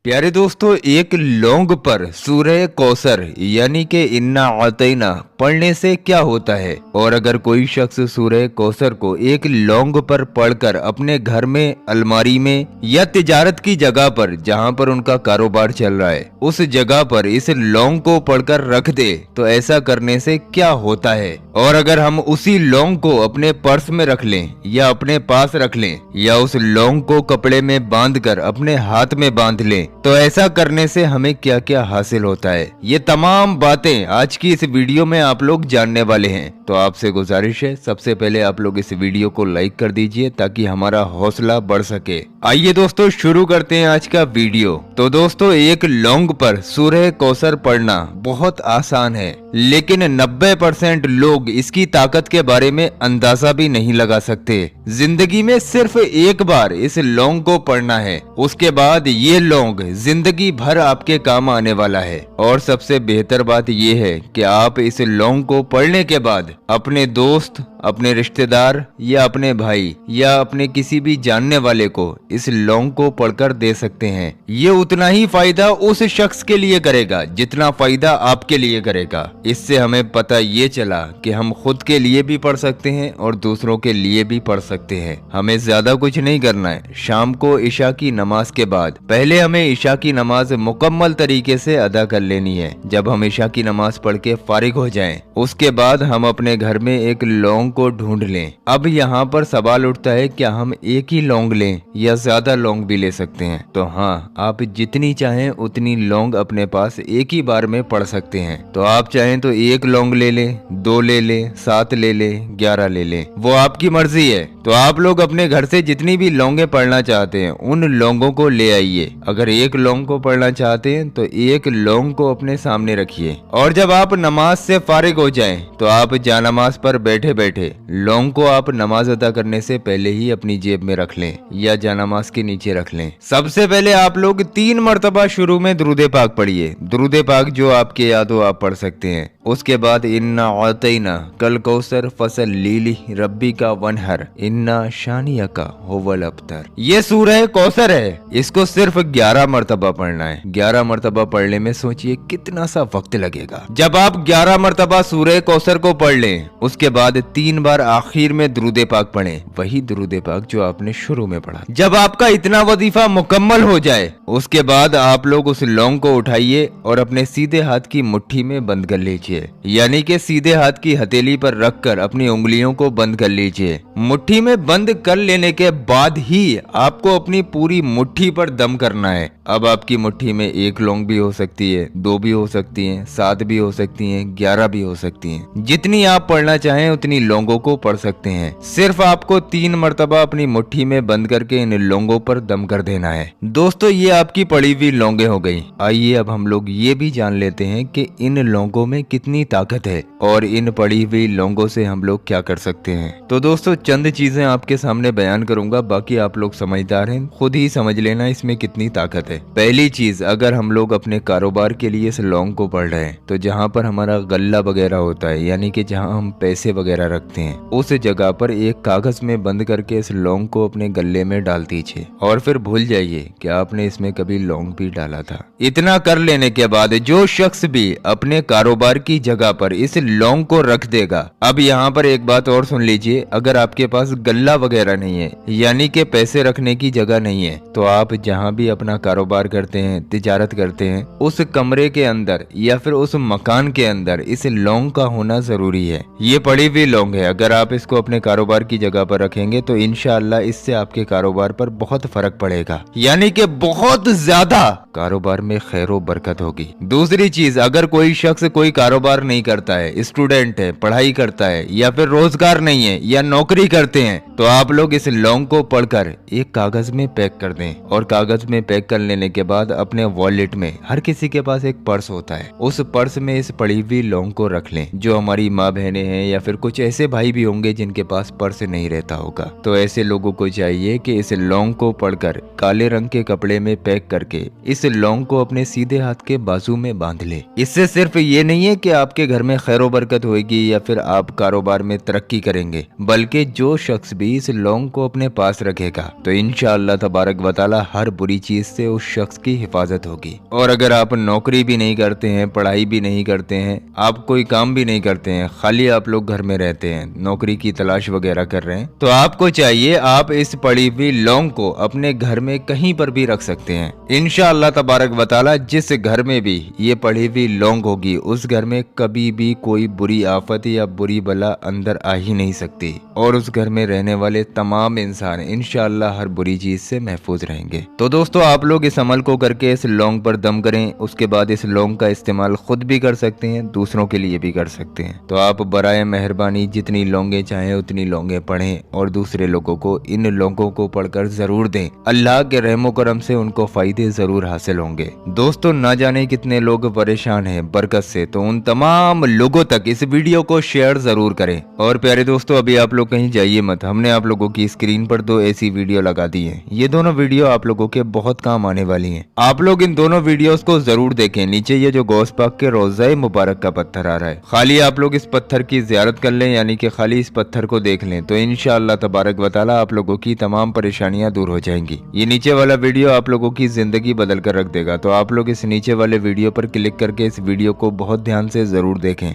प्यारे दोस्तों, एक लौंग पर सूरह कौसर यानी कि इन्ना आतैना पढ़ने से क्या होता है। और अगर कोई शख्स सूरह कौसर को एक लौंग पर पढ़कर अपने घर में, अलमारी में या तिजारत की जगह पर जहां पर उनका कारोबार चल रहा है उस जगह पर इस लौंग को पढ़कर रख दे तो ऐसा करने से क्या होता है। और अगर हम उसी लौंग को अपने पर्स में रख लें या अपने पास रख लें या उस लौंग को कपड़े में बांधकर अपने हाथ में बांध लें तो ऐसा करने से हमें क्या क्या हासिल होता है, ये तमाम बातें आज की इस वीडियो में आप लोग जानने वाले हैं। तो आपसे गुजारिश है, सबसे पहले आप लोग इस वीडियो को लाइक कर दीजिए ताकि हमारा हौसला बढ़ सके। आइए दोस्तों शुरू करते हैं आज का वीडियो। तो दोस्तों, एक लौंग पर सूरह कौसर पढ़ना बहुत आसान है, लेकिन 90% लोग इसकी ताकत के बारे में अंदाजा भी नहीं लगा सकते। जिंदगी में सिर्फ एक बार इस लौंग को पढ़ना है, उसके बाद ये लौंग जिंदगी भर आपके काम आने वाला है। और सबसे बेहतर बात यह है कि आप इस लौंग को पढ़ने के बाद अपने दोस्त, अपने रिश्तेदार या अपने भाई या अपने किसी भी जानने वाले को इस लौंग को पढ़कर दे सकते हैं। ये उतना ही फायदा उस शख्स के लिए करेगा जितना फायदा आपके लिए करेगा। इससे हमें पता ये चला कि हम खुद के लिए भी पढ़ सकते हैं और दूसरों के लिए भी पढ़ सकते हैं। हमें ज्यादा कुछ नहीं करना है। शाम को इशा की नमाज के बाद पहले हमें इशा की नमाज मुकम्मल तरीके से अदा कर लेनी है। जब हम इशा की नमाज पढ़ के फारिग हो जाएं, उसके बाद हम अपने घर में एक लौंग को ढूंढ लें। अब यहाँ पर सवाल उठता है, क्या हम एक ही लौंग लें या ज्यादा लौंग भी ले सकते हैं? तो हाँ, आप जितनी चाहें उतनी लौंग अपने पास एक ही बार में पढ़ सकते हैं। तो आप चाहें तो एक लौंग ले लें, 2 ले लें, 7 ले लें, 11 ले लें, वो आपकी मर्जी है। तो आप लोग अपने घर से जितनी भी लौंगे पढ़ना चाहते हैं उन लौंगों को ले आइए। अगर एक लौंग को पढ़ना चाहते हैं तो एक लौंग को अपने सामने रखिए और जब आप नमाज से फारिग हो जाएं तो आप जानमाज पर बैठे बैठे लौंग को आप नमाज अदा करने से पहले ही अपनी जेब में रख लें या जानमाज के नीचे रख लें। सबसे पहले आप लोग 3 मरतबा शुरू में दुरूद पाक पढ़िए। दुरूद पाक जो आपके याद हो आप पढ़ सकते हैं। उसके बाद इन्ना आतैना कल कौसर फसल लीली रब्बी का वनहर इन्ना शानिया का होवल अबतर। ये सूरह कौसर है, इसको सिर्फ 11 मरतबा पढ़ना है। 11 मरतबा पढ़ने में सोचिए कितना सा वक्त लगेगा। जब आप 11 मरतबा सूरह कौसर को पढ़ लें उसके बाद 3 बार आखिर में दुरूद पाक पढ़ें, वही दुरूद पाक जो आपने शुरू में पढ़ा। जब आपका इतना वजीफा मुकम्मल हो जाए उसके बाद आप लोग उस लौंग को उठाइए और अपने सीधे हाथ की मुट्ठी में बंद कर लीजिए, यानी कि सीधे हाथ की हथेली पर रखकर अपनी उंगलियों को बंद कर लीजिए। मुट्ठी में बंद कर लेने के बाद ही आपको अपनी पूरी मुट्ठी पर दम करना है। अब आपकी मुट्ठी में 1 लौंग भी हो सकती है, 2 भी हो सकती हैं, 7 भी हो सकती हैं, 11 भी हो सकती हैं। जितनी आप पढ़ना चाहें उतनी लौंगों को पढ़ सकते हैं। सिर्फ आपको 3 मरतबा अपनी मुट्ठी में बंद करके इन लौंगों पर दम कर देना है। दोस्तों, ये आपकी पड़ी हुई लौंगे हो गई। आइए अब हम लोग ये भी जान लेते हैं कि इन लौंगों में कितनी ताकत है और इन पड़ी हुई लौंगों से हम लोग क्या कर सकते हैं। तो दोस्तों, चंद चीजें आपके सामने बयान करूंगा, बाकी आप लोग समझदार हैं, खुद ही समझ लेना इसमें कितनी ताकत है। पहली चीज, अगर हम लोग अपने कारोबार के लिए इस लौंग को पढ़ रहे हैं तो जहाँ पर हमारा गल्ला वगैरह होता है, यानी कि जहाँ हम पैसे वगैरह रखते हैं, उस जगह पर एक कागज में बंद करके इस लौंग को अपने गले में डाल दीजिए और फिर भूल जाइए कि आपने इसमें कभी लौंग भी डाला था। इतना कर लेने के बाद जो शख्स भी अपने कारोबार की जगह पर इस लौंग को रख देगा। अब यहाँ पर एक बात और सुन लीजिए, अगर आपके पास गल्ला वगैरह नहीं है, यानी कि पैसे रखने की जगह नहीं है, तो आप जहाँ भी अपना कारोबार करते हैं, तिजारत करते हैं, उस कमरे के अंदर या फिर उस मकान के अंदर इस लौंग का होना जरूरी है। ये पड़ी हुई लौंग है, अगर आप इसको अपने कारोबार की जगह पर रखेंगे तो इंशाअल्लाह इससे आपके कारोबार पर बहुत फर्क पड़ेगा, यानी कि बहुत ज्यादा कारोबार में खैरो बरकत होगी। दूसरी चीज, अगर कोई शख्स कोई कारोबार नहीं करता है, स्टूडेंट है, पढ़ाई करता है या फिर रोजगार नहीं है या नौकरी करते हैं, तो आप लोग इस लौंग को पढ़कर एक कागज में पैक कर दें और कागज में पैक कर लेने के बाद अपने वॉलेट में, हर किसी के पास एक पर्स होता है, उस पर्स में इस पड़ी हुई लौंग को रख लें। जो हमारी माँ बहनें हैं या फिर कुछ ऐसे भाई भी होंगे जिनके पास पर्स नहीं रहता होगा, तो ऐसे लोगों को चाहिए कि इस लौंग को पढ़कर काले रंग के कपड़े में पैक करके इस इस लौंग को अपने सीधे हाथ के बाजू में बांध ले। इससे सिर्फ ये नहीं है कि आपके घर में खैरो बरकत होगी या फिर आप कारोबार में तरक्की करेंगे, बल्कि जो शख्स भी इस लौंग को अपने पास रखेगा तो इंशाअल्लाह तबारक व तआला हर बुरी चीज से उस शख्स की हिफाजत होगी। और अगर आप नौकरी भी नहीं करते हैं, पढ़ाई भी नहीं करते हैं, आप कोई काम भी नहीं करते हैं, खाली आप लोग घर में रहते हैं, नौकरी की तलाश वगैरह कर रहे हैं, तो आपको चाहिए आप इस पड़ी हुई लौंग को अपने घर में कहीं पर भी रख सकते हैं। इंशाअल्लाह तबारक व तआला जिस घर में भी ये पड़ी हुई लौंग होगी उस घर में कभी भी कोई बुरी आफत या बुरी बला अंदर आ ही नहीं सकती और उस घर में रहने वाले तमाम इंसान इंशाअल्लाह हर बुरी चीज से महफूज रहेंगे। तो दोस्तों आप लोग इस अमल को करके इस लौंग पर दम करें, उसके बाद इस लौंग का इस्तेमाल खुद भी कर सकते हैं, दूसरों के लिए भी कर सकते हैं। तो आप बराए मेहरबानी जितनी लौंगे चाहें उतनी लौंगे पढ़ें और दूसरे लोगों को इन लौंगों को पढ़कर जरूर दें। अल्लाह के रहमो करम से उनको फायदे जरूर हासिल होंगे। दोस्तों ना जाने कितने लोग परेशान हैं बरकत से, तो उन तमाम लोगों तक इस वीडियो को शेयर जरूर करें। और प्यारे दोस्तों अभी आप लोग कहीं जाइए मत, हमने आप लोगों की स्क्रीन पर 2 ऐसी वीडियो लगा दी है। ये दोनों वीडियो आप लोगों के बहुत काम आने वाली हैं। आप लोग इन दोनों वीडियोस को जरूर देखें। नीचे ये जो गौस पाक के रोज़ाए मुबारक का पत्थर आ रहा है, खाली आप लोग इस पत्थर की ज़ियारत कर लें, यानी कि खाली इस पत्थर को देख लें, तो इंशाअल्लाह तबारक व तआला आप लोगों की तमाम परेशानियां दूर हो जाएंगी। ये नीचे वाला वीडियो आप लोगों की जिंदगी बदल कर रख देगा। तो आप लोग इस नीचे वाले वीडियो पर क्लिक करके इस वीडियो को बहुत ध्यान से जरूर देखें।